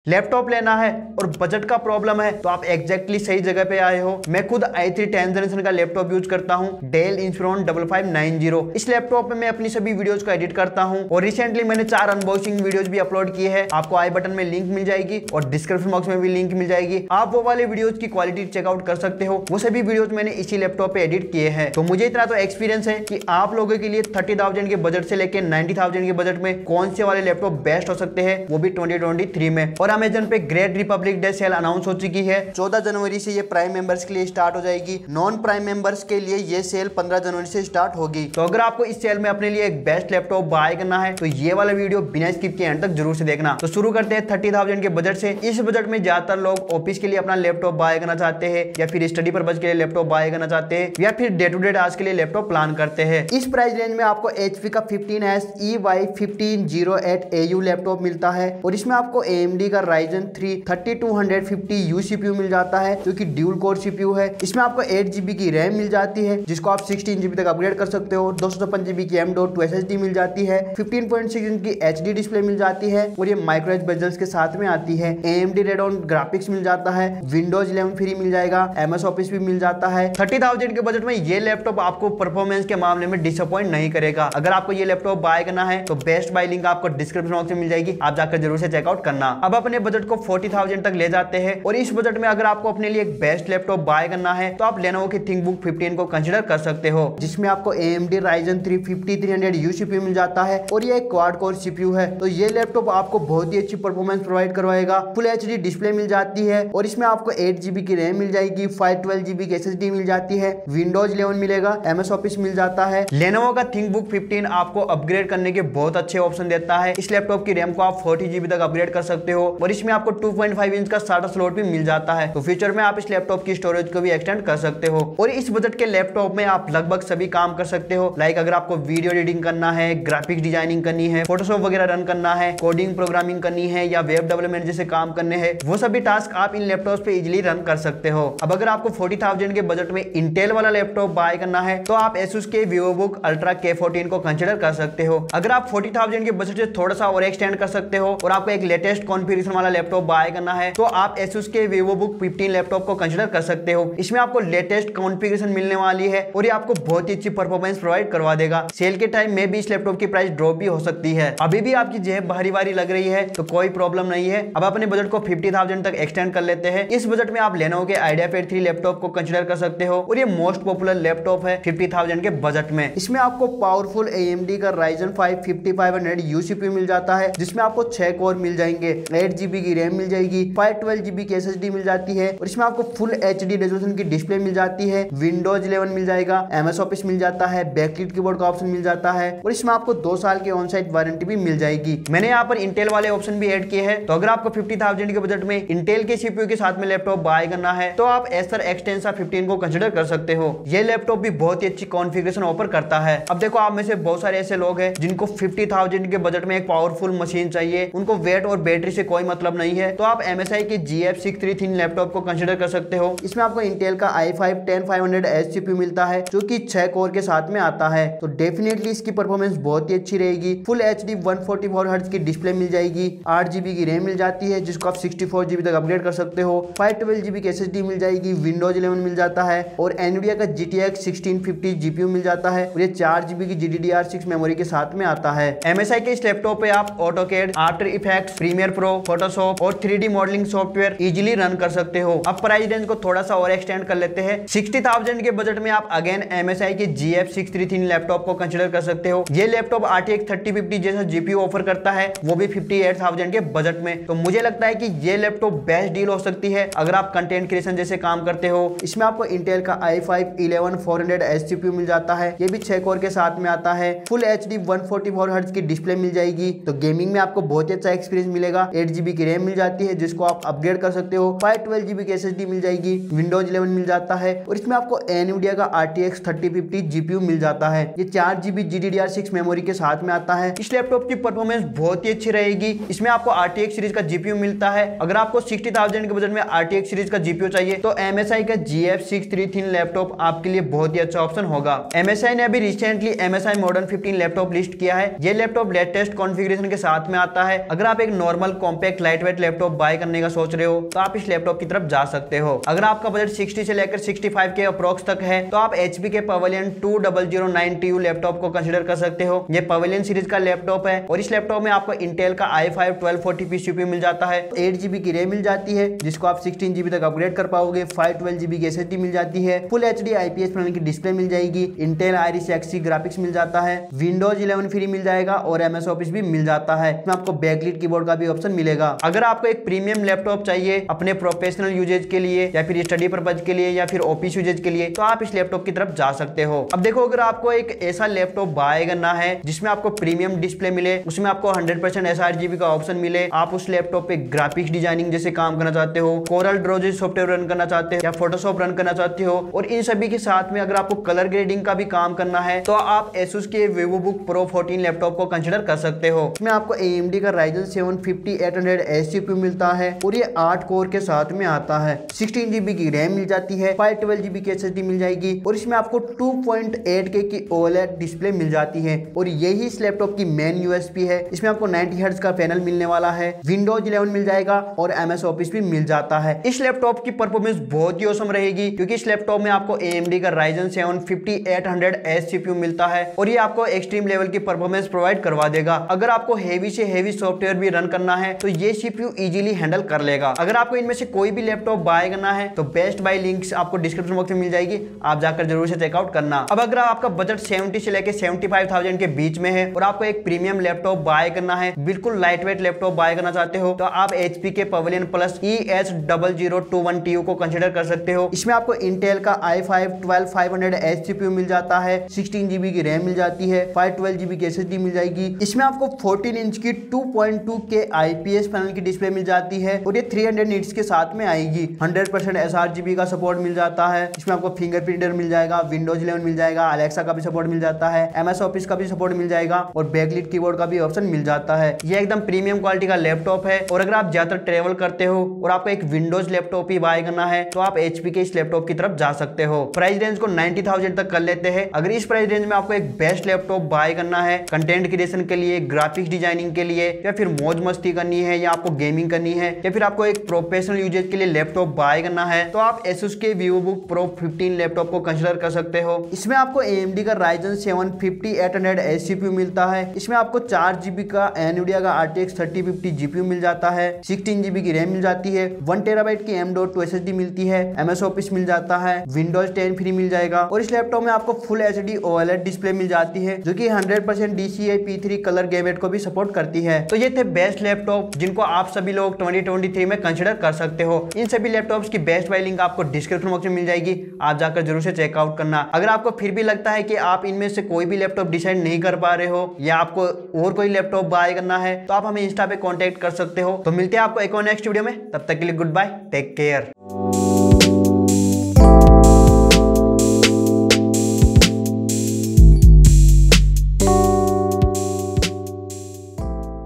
Laptop लेना है और बजट का प्रॉब्लम है तो आप एग्जैक्टली सही जगह पे आए हो। मैं खुद i3 10th जनरेशन का लैपटॉप यूज करता हूं, डेल इंस्पिरॉन 5590। इस लैपटॉप में मैं अपनी सभी वीडियोस को एडिट करता हूं और रिसेंटली मैंने 4 अनबॉक्सिंग वीडियोस भी अपलोड किए हैं। आपको आई बटन में लिंक मिल जाएगी और डिस्क्रिप्शन बॉक्स में भी लिंक मिल जाएगी। आप वो वाले वीडियोज की क्वालिटी चेकआउट कर सकते हो। वो सभी वीडियोज मैंने इसी लैपटॉप पे एडिट किए हैं। तो मुझे इतना तो एक्सपीरियंस है कि आप लोगों के लिए 30,000 के बजट से लेकर 90,000 के बजट में कौन से वाले लैपटॉप बेस्ट हो सकते हैं, वो भी 2023 में। और अमेजन पे great Republic Day sale announce हो चुकी है। 14 जनवरी से ये प्राइम मेंबर्स के लिए स्टार्ट हो जाएगी। नॉन प्राइम मेंबर्स के लिए ये सेल 15 जनवरी से स्टार्ट होगी। तो अगर आपको इस सेल में अपने लिए एक बेस्ट लैपटॉप बाय करना है तो ये वाला वीडियो बिना स्किप के एंड तक जरूर से देखना। तो शुरू करते हैं 30,000 के बजट से। इस बजट में ज्यादातर लोग ऑफिस के लिए अपना लैपटॉप बाय करना चाहते हैं, या फिर स्टडी पर्पज के लिए लैपटॉप बाय करना चाहते हैं, या फिर डे टू डे टास्क के लिए लैपटॉप प्लान करते हैं। इस प्राइस रेंज में आपको HP का 15S EY1508AU लैपटॉप मिलता है और इसमें आपको AMD का Ryzen 3 3250U CPU मिल जाता है जो कि ड्यूल कोर CPU है। इसमें आपको 8GB की रैम मिल जाती है जिसको आप 16GB तक अपग्रेड कर सकते हो। 256GB की M.2 SSD मिल जाती है। 15.6 इंच की HD डिस्प्ले मिल जाती है और ये माइक्रो एच बेजल्स के साथ में आती है। AMD Radeon ग्राफिक्स मिल जाता है। Windows 11 फ्री मिल जाएगा। MS Office भी मिल जाता है। 30,000 के बजट में ये लैपटॉप आपको परफॉर्मेंस के मामले में डिसअपॉइंट नहीं करेगा। अगर आपको ये लैपटॉप बाय करना है तो बेस्ट बाय लिंक आपको डिस्क्रिप्शन बॉक्स में मिल जाएगी, आप जाकर जरूर से चेकआउट करना। अब अपने बजट को 40,000 तक ले जाते हैं और इस बजट में अगर आपको अपने लिए एक बेस्ट लैपटॉप बाय करना है तो आप Lenovo की ThinkBook 15 को कंसीडर कर सकते हो, जिसमें आपको AMD Ryzen 3 5300U CPU मिल जाता है और ये एक क्वाड कोर CPU है। तो ये लैपटॉप आपको बहुत ही अच्छी परफॉर्मेंस प्रोवाइड करवाएगा। फुल HD डिस्प्ले मिल जाती है और इसमें आपको 8GB की रैम मिल जाएगी। 512GB की SSD मिल जाती है। Windows 11 मिलेगा। MS Office मिल जाता है। Lenovo का ThinkBook 15 आपको अपग्रेड करने के बहुत अच्छे ऑप्शन देता है। इस लैपटॉप की रैम को आप 40GB तक अपग्रेड कर सकते हो और इसमें आपको 2.5 इंच का SATA स्लॉट भी मिल जाता है। तो फ्यूचर में आप इस लैपटॉप की स्टोरेज को भी एक्सटेंड कर सकते हो और इस बजट के लैपटॉप में आप लगभग सभी काम कर सकते हो। लाइक अगर आपको वीडियो एडिटिंग करना है, ग्राफिक्स डिजाइनिंग करनी है, फोटोशॉप वगैरह रन करना है, कोडिंग प्रोग्रामिंग करनी है या वेब डेवलपमेंट जैसे काम करने हैं, वो सभी टास्क आप इन लैपटॉप पे इजीली रन कर सकते हो। अब अगर आपको 40,000 के बजट में इंटेल वाला लैपटॉप बाय करना है तो आप Asus के VivoBook Ultra K14 को कंसीडर कर सकते हो। अगर आप 40,000 के बजट से थोड़ा सा और एक्सटेंड कर सकते हो और आपको एक लेटेस्ट कॉन्फ़िगरेशन वाला लैपटॉप बाय करना है तो आप Asus के VivoBook 15 लैपटॉप को कंसीडर कर सकते हो। इसमें आपको लेटेस्ट कॉन्फ़िगरेशन मिलने वाली है और ये आपको बहुत ही अच्छी परफॉर्मेंस प्रोवाइड करवा देगा। सेल के टाइम में भी इस लैपटॉप की प्राइस ड्रॉप भी हो सकती है। अभी भी आपकी जेब भारी भारी लग रही है तो कोई प्रॉब्लम नहीं है। अब अपने बजट को 50,000 तक एक्सटेंड कर लेते हैं। इस बजट में आप Lenovo के IdeaPad 3 लैपटॉप को कंसीडर कर सकते हो और ये मोस्ट पॉपुलर लैपटॉप है 50,000 के बजट में। इसमें आपको पावरफुल AMD का Ryzen 5 5500U CPU मिल जाता है जिसमें आपको 6 कोर मिल जाएंगे। 8GB की रैम मिल जाएगी। 512GB की SSD मिल जाती है और इसमें आपको फुल HD रेजोल्यूशन की डिस्प्ले मिल जाती है। Windows 11 मिल जाएगा। MS Office मिल जाता है। बैकलिट कीबोर्ड का ऑप्शन मिल जाता है और इसमें आपको 2 साल की ऑन साइट वारंटी भी मिल जाएगी। मैंने यहाँ पर इंटेल वाले ऑप्शन भी ऐड किए हैं। तो अगर आपको 50,000 के बजट में इंटेल के CPU के साथ में लैपटॉप बाय करना है तो आप Acer Extensa 15 को कंसीडर कर सकते हो। ये लैपटॉप भी बहुत ही अच्छी कॉन्फ़िगरेशन ऑफर करता है। अब देखो, आप में से बहुत सारे ऐसे लोग हैं जिनको 50,000 के बजट में एक पावरफुल मशीन चाहिए, उनको वेट और बैटरी से कोई मतलब नहीं है, तो आप MSI के GF633 लैपटॉप को कंसीडर कर सकते हो। इसमें आपको इंटेल का i5-10500H CPU मिलता है जो कि 6 कोर के साथ में आता है। तो डेफिनेटली इसकी परफॉर्मेंस बहुत ही अच्छी रहेगी। फुल HD 144Hz की डिस्प्ले मिल जाएगी। 8GB की रैम मिल जाती है जिसको आप 64GB तक अपग्रेड कर सकते हो। 512GB की SSD मिल जाएगी। Windows 11 मिल जाता है और Nvidia का GTX 1650 GPU मिल जाता है और ये 4GB की GDDR6 मेमोरी के साथ में आता है। MSI के इस लैपटॉप पे आप AutoCAD, After Effects, Premiere Pro, Photoshop और 3D modelling software easily run कर सकते हो। अब प्राइस रेंज को थोड़ा सा और एक्सटेंड कर लेते हैं। 60,000 के बजट में आप अगेन MSI के GF633 लैपटॉप को कंसीडर कर सकते हो। ये लैपटॉप RTX 3050 जैसा GPU ऑफर करता है, वो भी 58,000 के बजट में। तो मुझे लगता है कि ये लैपटॉप बेस्ट डील हो सकती है अगर आप कंटेंट क्रिएशन जैसे काम करते हो। इसमें आपको इंटेल का i5-11400H CPU मिल जाता है। ये भी 6 कोर के साथ में आता है। फुल HD 144Hz की डिस्प्ले मिल जाएगी। तो गेमिंग में आपको बहुत ही अच्छा एक्सपीरियंस मिलेगा। 8GB की रैम मिल जाती है जिसको आप अपग्रेड कर सकते हो। 512GB की SSD मिल जाएगी। Windows 11 मिल जाता है और इसमें आपको Nvidia का RTX 3050 GPU मिल जाता है। ये 4GB GDDR6 मेमोरी के साथ में आता है। इस लैपटॉप की परफॉर्मेंस बहुत ही अच्छी रहेगी। इसमें आपको RTX सीरीज का GPU मिलता है। अगर आपको 60,000 के बजट में RTX सीरीज का GPU चाहिए तो MSI का GF633 लैपटॉप आपके लिए बहुत ही अच्छा ऑप्शन होगा। MSI ने अभी recently MSI Modern 15 laptop list किया है। ये लैपटॉप लेटेस्ट कॉन्फ़िगरेशन के साथ में आता है। अगर आप एक नॉर्मल कॉम्पैक्ट एक लाइट वेट लैपटॉप बाय करने का सोच रहे हो तो आप इस लैपटॉप की तरफ जा सकते हो। अगर आपका बजट 60 से लेकर 65 के अप्रोक्स तक है तो आप HP के पवेलियन 2009TU लैपटॉप को कंसीडर कर सकते हो। ये पवेलियन सीरीज का लैपटॉप है और इस लैपटॉप में आपको इंटेल का i5 1240p CPU मिल जाता है, 8GB की रैम मिल जाती है जिसको आप 16GB तक अपग्रेड कर पाओगे, 512GB की SSD मिल जाती है, फुल HD IPS पैनल की डिस्प्ले मिल जाएगी, इंटेल आइरिस XE ग्राफिक्स मिल जाता है, विंडोज 11 फ्री मिल जाएगा और MS ऑफिस भी मिल जाता है। इसमें आपको बैकलाइट कीबोर्ड का भी ऑप्शन मिलेगा। अगर आपको एक प्रीमियम लैपटॉप चाहिए अपने प्रोफेशनल यूजेज के लिए या फिर स्टडी पर्पज के लिए या फिर ऑफिस यूजेज के लिए तो आप इस लैपटॉप की तरफ जा सकते हो। अब देखो, अगर आपको एक ऐसा लैपटॉप बाय करना है जिसमें आपको प्रीमियम डिस्प्ले मिले, उसमें आपको 100% sRGB का ऑप्शन मिले, आप उस लैपटॉप पे ग्राफिक्स डिजाइनिंग जैसे काम करना चाहते हो, कोरल ड्रॉ जैसे सॉफ्टवेयर रन करना चाहते हो या फोटोशॉप रन करना चाहते हो और इन सभी के साथ में अगर आपको कलर ग्रेडिंग का भी काम करना है तो आप Asus के VivoBook Pro 14 लैपटॉप को कंसीडर कर सकते हो। इसमें आपको AMD का Ryzen 7 5800H CPU मिलता है और ये 8 कोर के साथ में आता है, 16GB की रैम मिल जाती है, 512GB की SSD मिल जाएगी और इसमें आपको 2.8K की OLED डिस्प्ले मिल जाती है और यही इस लैपटॉप की मेन USP है। इसमें आपको 90 हर्ट्ज का पैनल मिलने वाला है, विंडोज 11 मिल जाएगा और MS ऑफिस भी मिल जाता है। इस लैपटॉप की परफॉर्मेंस बहुत ही औसम रहेगी क्योंकि इस लैपटॉप में आपको AMD का Ryzen 7 5800H CPU मिलता है और ये आपको एक्सट्रीम लेवल की परफॉर्मेंस प्रोवाइड करवा देगा। अगर आपको हेवी से हेवी सॉफ्टवेयर भी रन करना है तो ये CPU इजीली हैंडल कर लेगा। अगर आपको इनमें से कोई भी लैपटॉप बाय करना है तो बेस्ट बाय लिंक्स आपको डिस्क्रिप्शन बॉक्स में मिल जाएगी, आप जाकर जरूर से चेकआउट करना। अब अगर आपका बजट 70 से लेकर 75,000 के बीच में है और आपको एक प्रीमियम लैपटॉप बाय करना है, बिल्कुल लाइट वेट लैपटॉप बाय करना चाहते हो तो आप HP के पवेलियन प्लस ES0021TU को कंसीडर कर सकते हो। इसमें आपको इंटेल का i5 12500H CPU मिल जाता है, 16GB की रैम मिल जाती है, 512GB की SSD मिल जाएगी। इसमें आपको 14 इंच की 2.2K IPS पैनल की डिस्प्ले मिल जाती है और ये 300 निट्स के साथ में आएगी। 100% sRGB का सपोर्ट मिल जाता है। इसमें आपको फिंगरप्रिंटर मिल जाएगा, विंडोज 11 मिल जाएगा, अलेक्सा का भी सपोर्ट मिल जाता है, MS ऑफिस का भी सपोर्ट मिल जाएगा और बैकलाइट कीबोर्ड का भी ऑप्शन मिल जाता है। ये एकदम प्रीमियम क्वालिटी का लैपटॉप है और अगर आप ज्यादातर ट्रेवल करते हो और आपको एक विंडोज लैपटॉप ही बाय करना है तो आप HP के इस लैपटॉप की तरफ जा सकते हो। प्राइस रेंज को 90,000 तक कर लेते हैं। अगर इस प्राइस रेंज में आपको एक बेस्ट लैपटॉप बाय करना है कंटेंट क्रिएशन के लिए, ग्राफिक्स डिजाइनिंग के लिए या फिर मौज मस्ती करनी है या आपको गेमिंग करनी है या फिर आपको एक प्रोफेशनल यूजेज के लिए लैपटॉप बाय करना है तो आप Asus के VivoBook Pro 15 लैपटॉप को कंसीडर कर सकते हो। इसमें आपको AMD का Ryzen 7 5800H CPU मिलता है। इसमें आपको 4GB का NVIDIA का RTX 3050 GPU मिल जाता है, 16GB की रैम मिल जाती है, 1TB की M.2 SSD मिलती है, MS ऑफिस मिल जाता है, विंडोज 10 फ्री मिल जाएगा और इस लैपटॉप में आपको फुल HD OLED डिस्प्ले मिल जाती है जो कि 100% DCI P3 कलर गैमेट को भी सपोर्ट करती है। तो ये थे बेस्ट लैपटॉप जिनको आप सभी लोग 2023 में कंसीडर कर सकते हो। इन सभी लैपटॉप्स की बेस्ट बाय लिंक आपको डिस्क्रिप्शन बॉक्स में मिल जाएगी, आप जाकर जरूर से चेकआउट करना। अगर आपको फिर भी लगता है कि आप इनमें से कोई भी लैपटॉप डिसाइड नहीं कर पा रहे हो या आपको और कोई लैपटॉप बाय करना है तो आप हमें इंस्टा पे कांटेक्ट कर सकते हो। तो मिलते हैं आपको एक और नेक्स्ट वीडियो में, तब तक के लिए गुड बाय, टेक केयर।